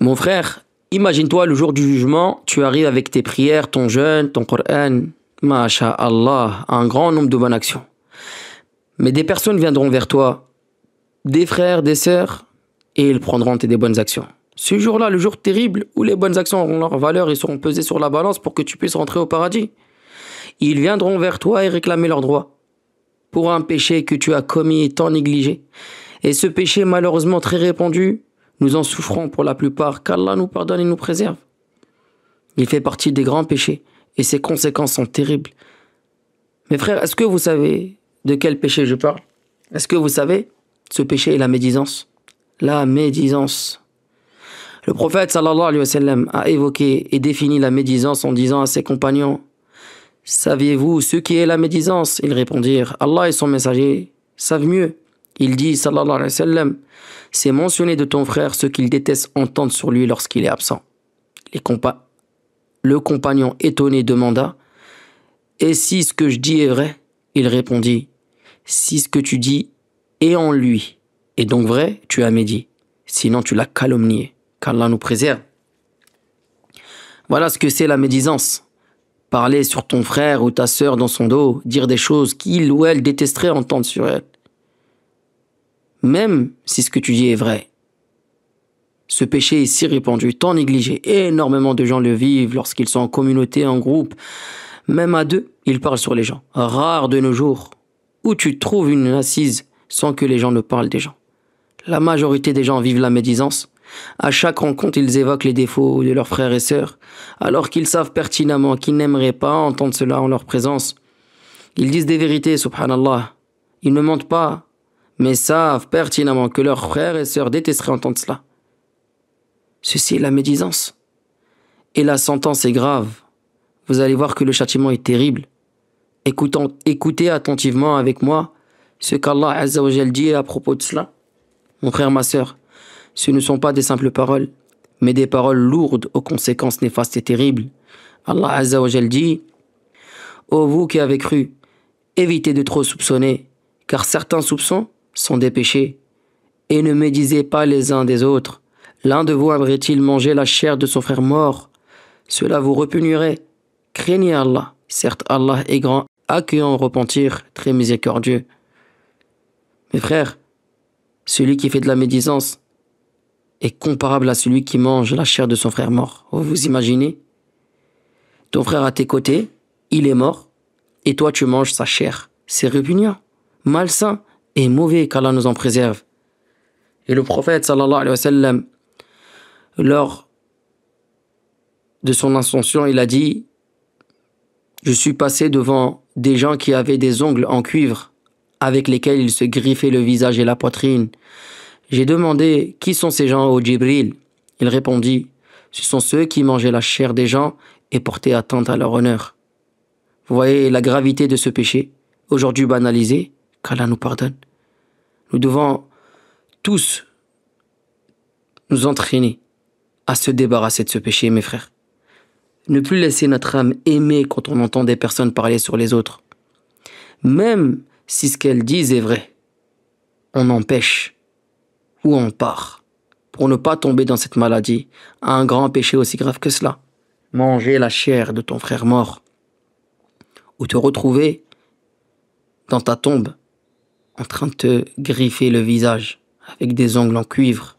Mon frère, imagine-toi le jour du jugement, tu arrives avec tes prières, ton jeûne, ton Coran, masha'Allah, un grand nombre de bonnes actions. Mais des personnes viendront vers toi, des frères, des sœurs, et ils prendront tes des bonnes actions. Ce jour-là, le jour terrible où les bonnes actions auront leur valeur et seront pesées sur la balance pour que tu puisses rentrer au paradis. Ils viendront vers toi et réclamer leurs droits pour un péché que tu as commis et tant négligé. Et ce péché, malheureusement très répandu, nous en souffrons pour la plupart, qu'Allah nous pardonne et nous préserve. Il fait partie des grands péchés et ses conséquences sont terribles. Mes frères, est-ce que vous savez de quel péché je parle? Est-ce que vous savez? Ce péché est la médisance. La médisance. Le prophète sallallahu alayhi wa sallam a évoqué et défini la médisance en disant à ses compagnons: saviez-vous ce qui est la médisance? Ils répondirent: Allah et son messager savent mieux. Il dit sallallahu alayhi wa sallam: c'est mentionner de ton frère ce qu'il déteste entendre sur lui lorsqu'il est absent. Le compagnon étonné demanda: et si ce que je dis est vrai? Il répondit: si ce que tu dis est en lui est donc vrai, tu as médit. Sinon tu l'as calomnié. Qu'Allah nous préserve. Voilà ce que c'est la médisance. Parler sur ton frère ou ta sœur dans son dos, dire des choses qu'il ou elle détesterait entendre sur elle. Même si ce que tu dis est vrai. Ce péché est si répandu, tant négligé. Énormément de gens le vivent lorsqu'ils sont en communauté, en groupe. Même à deux, ils parlent sur les gens. Rare de nos jours où tu trouves une assise sans que les gens ne parlent des gens. La majorité des gens vivent la médisance. À chaque rencontre, ils évoquent les défauts de leurs frères et sœurs, alors qu'ils savent pertinemment qu'ils n'aimeraient pas entendre cela en leur présence. Ils disent des vérités, subhanallah. Ils ne mentent pas, mais savent pertinemment que leurs frères et sœurs détesteraient entendre cela. Ceci est la médisance. Et la sentence est grave. Vous allez voir que le châtiment est terrible. Écoutez attentivement avec moi ce qu'Allah Azza wa Jal dit à propos de cela. Mon frère, ma sœur, ce ne sont pas des simples paroles, mais des paroles lourdes aux conséquences néfastes et terribles. Allah Azza wa Jal dit: ô vous qui avez cru, évitez de trop soupçonner, car certains soupçons sont des péchés. Et ne médisez pas les uns des autres. L'un de vous aimerait-il manger la chair de son frère mort? Cela vous repugnerait. Craignez Allah. Certes, Allah est grand, accueillant au repentir, très miséricordieux. Mes frères, celui qui fait de la médisance est comparable à celui qui mange la chair de son frère mort. Vous imaginez? Ton frère à tes côtés, il est mort, et toi tu manges sa chair. C'est répugnant, malsain et mauvais, qu'Allah nous en préserve. Et le prophète sallallahu alayhi wa sallam, lors de son ascension, il a dit: je suis passé devant des gens qui avaient des ongles en cuivre avec lesquels ils se griffaient le visage et la poitrine. J'ai demandé: qui sont ces gens, ô Djibril? Il répondit: ce sont ceux qui mangeaient la chair des gens et portaient atteinte à leur honneur. Vous voyez la gravité de ce péché, aujourd'hui banalisé, qu'Allah nous pardonne. Nous devons tous nous entraîner à se débarrasser de ce péché, mes frères. Ne plus laisser notre âme aimer quand on entend des personnes parler sur les autres. Même si ce qu'elles disent est vrai, on empêche ou on part pour ne pas tomber dans cette maladie, à un grand péché aussi grave que cela. Manger la chair de ton frère mort ou te retrouver dans ta tombe en train de te griffer le visage avec des ongles en cuivre.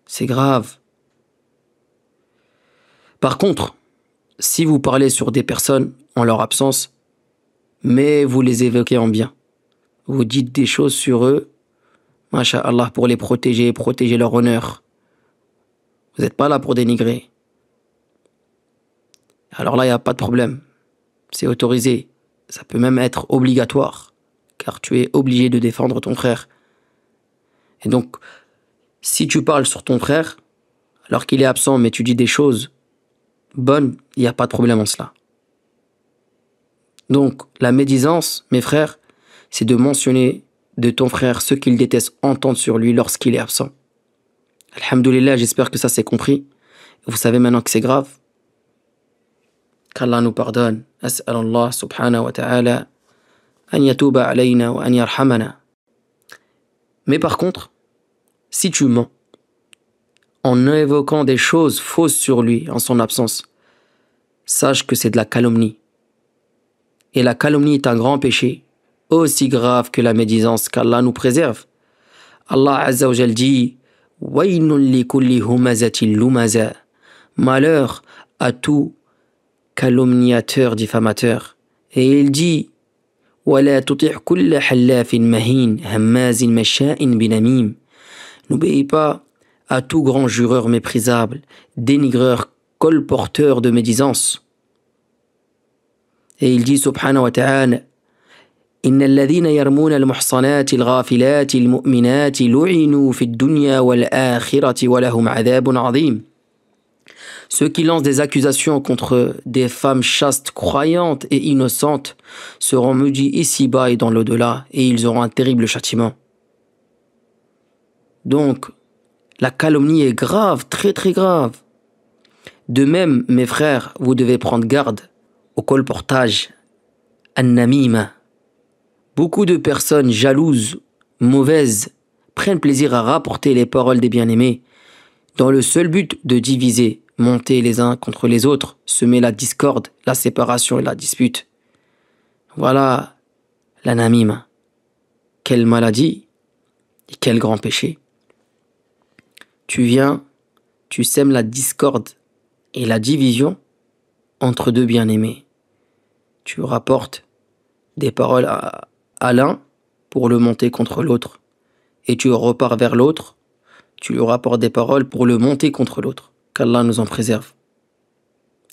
C'est grave. Par contre, si vous parlez sur des personnes en leur absence, mais vous les évoquez en bien, vous dites des choses sur eux, masha'Allah, pour les protéger, protéger leur honneur. Vous n'êtes pas là pour dénigrer. Alors là, il n'y a pas de problème. C'est autorisé. Ça peut même être obligatoire, car tu es obligé de défendre ton frère. Et donc, si tu parles sur ton frère, alors qu'il est absent, mais tu dis des choses bonnes, il n'y a pas de problème en cela. Donc, la médisance, mes frères, c'est de mentionner de ton frère ce qu'il déteste entendre sur lui lorsqu'il est absent. Alhamdulillah, j'espère que ça s'est compris. Vous savez maintenant que c'est grave. Qu'Allah nous pardonne. As'alallah subhanahu wa ta'ala an yatuba alayna wa an yarhamana. Mais par contre, si tu mens en évoquant des choses fausses sur lui en son absence, sache que c'est de la calomnie. Et la calomnie est un grand péché, aussi grave que la médisance, qu'Allah nous préserve. Allah Azza wa Jal dit Waynun li kulli humazatin lumaza. Malheur à tout calomniateur diffamateur. Et il dit Wala tuti' kulla hallafin mahin hammazin masha'in binamim. N'obéis pas à tout grand jureur méprisable, dénigreur, colporteur de médisance. Et il dit subhanahu wa ta'ala إن الذين يرمون المحصنات الغافلات المؤمنات لعنوا في الدنيا والآخرة ولهم عذاب عظيم. Ceux qui lancent des accusations contre des femmes chastes, croyantes et innocentes seront maudits ici-bas et dans l'au-delà, et ils auront un terrible châtiment. Donc, la calomnie est grave, très très grave. De même, mes frères, vous devez prendre garde au colportage, an-namima. Beaucoup de personnes jalouses, mauvaises, prennent plaisir à rapporter les paroles des bien-aimés dans le seul but de diviser, monter les uns contre les autres, semer la discorde, la séparation et la dispute. Voilà la namima. Quelle maladie et quel grand péché. Tu viens, tu sèmes la discorde et la division entre deux bien-aimés. Tu rapportes des paroles à l'un pour le monter contre l'autre. Et tu repars vers l'autre, tu lui rapportes des paroles pour le monter contre l'autre. Qu'Allah nous en préserve.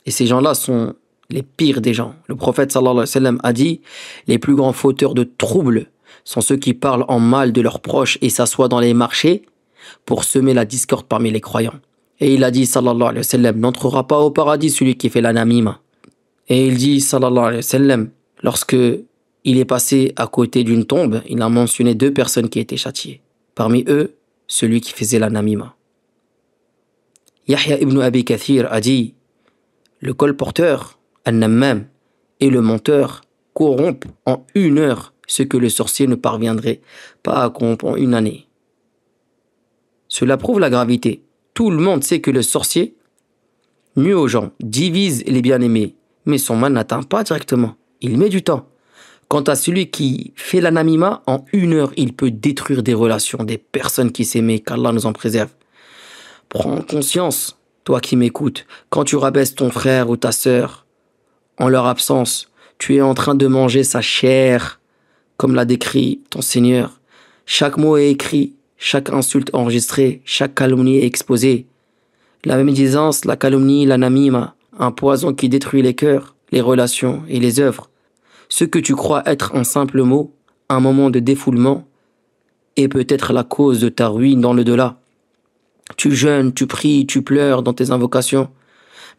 Et ces gens-là sont les pires des gens. Le prophète sallallahu alayhi wa sallam a dit les plus grands fauteurs de troubles sont ceux qui parlent en mal de leurs proches et s'assoient dans les marchés pour semer la discorde parmi les croyants. Et il a dit sallallahu alayhi wa sallam n'entrera pas au paradis celui qui fait la namima. Et il dit sallallahu alayhi wa sallam lorsque il est passé à côté d'une tombe, il a mentionné 2 personnes qui étaient châtiées. Parmi eux, celui qui faisait la namima. Yahya ibn Abi Kathir a dit le colporteur, an-nammam, et le menteur corrompent en 1 heure ce que le sorcier ne parviendrait pas à corrompre en 1 année. Cela prouve la gravité. Tout le monde sait que le sorcier nuit aux gens, divise les bien-aimés, mais son mal n'atteint pas directement. Il met du temps. Quant à celui qui fait la namima, en 1 heure, il peut détruire des relations, des personnes qui s'aimaient, qu'Allah nous en préserve. Prends conscience, toi qui m'écoutes, quand tu rabaisses ton frère ou ta sœur, en leur absence, tu es en train de manger sa chair, comme l'a décrit ton Seigneur. Chaque mot est écrit, chaque insulte enregistrée, chaque calomnie est exposée. La médisance, la calomnie, la namima, un poison qui détruit les cœurs, les relations et les œuvres. Ce que tu crois être un simple mot, un moment de défoulement, est peut-être la cause de ta ruine dans le delà. Tu jeûnes, tu pries, tu pleures dans tes invocations.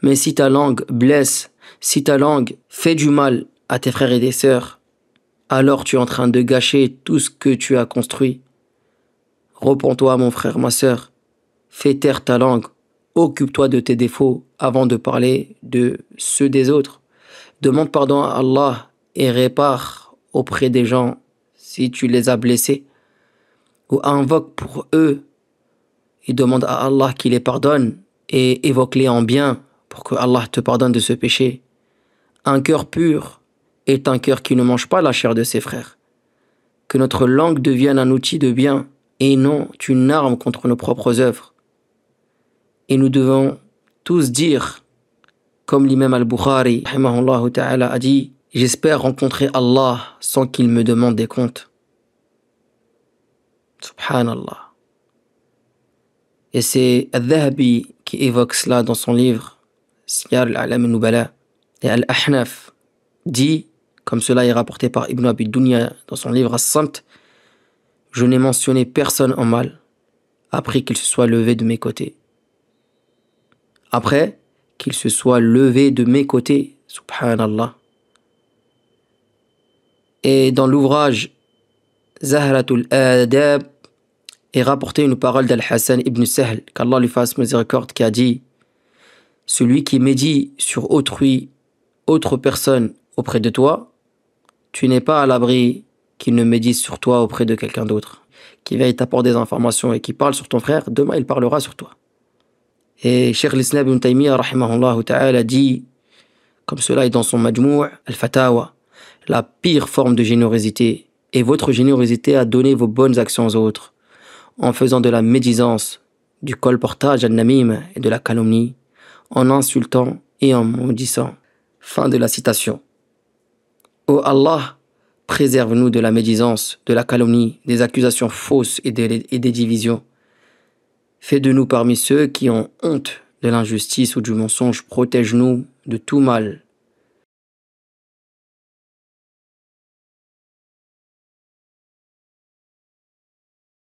Mais si ta langue blesse, si ta langue fait du mal à tes frères et tes sœurs, alors tu es en train de gâcher tout ce que tu as construit. Repens-toi, mon frère, ma sœur. Fais taire ta langue. Occupe-toi de tes défauts avant de parler de ceux des autres. Demande pardon à Allah et répare auprès des gens si tu les as blessés. Ou invoque pour eux et demande à Allah qu'il les pardonne et évoque-les en bien pour que Allah te pardonne de ce péché. Un cœur pur est un cœur qui ne mange pas la chair de ses frères. Que notre langue devienne un outil de bien et non une arme contre nos propres œuvres. Et nous devons tous dire, comme l'imam al-Bukhari rahimahullah ta'ala, a dit « J'espère rencontrer Allah sans qu'il me demande des comptes. » Subhanallah. Et c'est Al-Dhahabi qui évoque cela dans son livre Siyar al-A'lam al-Nubala. Et Al-Ahnaf dit, comme cela est rapporté par Ibn Abi Dunya dans son livre As-Samt, « Je n'ai mentionné personne en mal après qu'il se soit levé de mes côtés. » Après qu'il se soit levé de mes côtés, subhanallah. Et dans l'ouvrage Zahratul Adab est rapporté une parole d'Al-Hassan ibn Sahl, qu'Allah lui fasse miséricorde, qui a dit « Celui qui médit sur autrui, autre personne auprès de toi, tu n'es pas à l'abri qu'il ne médise sur toi auprès de quelqu'un d'autre. Qui vient t'apporter des informations et qui parle sur ton frère, demain il parlera sur toi. Et Cheikh l'Islam ibn Taymiyyah, rahimahullah ta'ala, dit, comme cela est dans son Majmou' al-Fatawa, la pire forme de générosité est votre générosité à donner vos bonnes actions aux autres, en faisant de la médisance, du colportage an-namim et de la calomnie, en insultant et en maudissant. Fin de la citation. Ô Allah, préserve-nous de la médisance, de la calomnie, des accusations fausses et des divisions. Fais de nous parmi ceux qui ont honte de l'injustice ou du mensonge. Protège-nous de tout mal.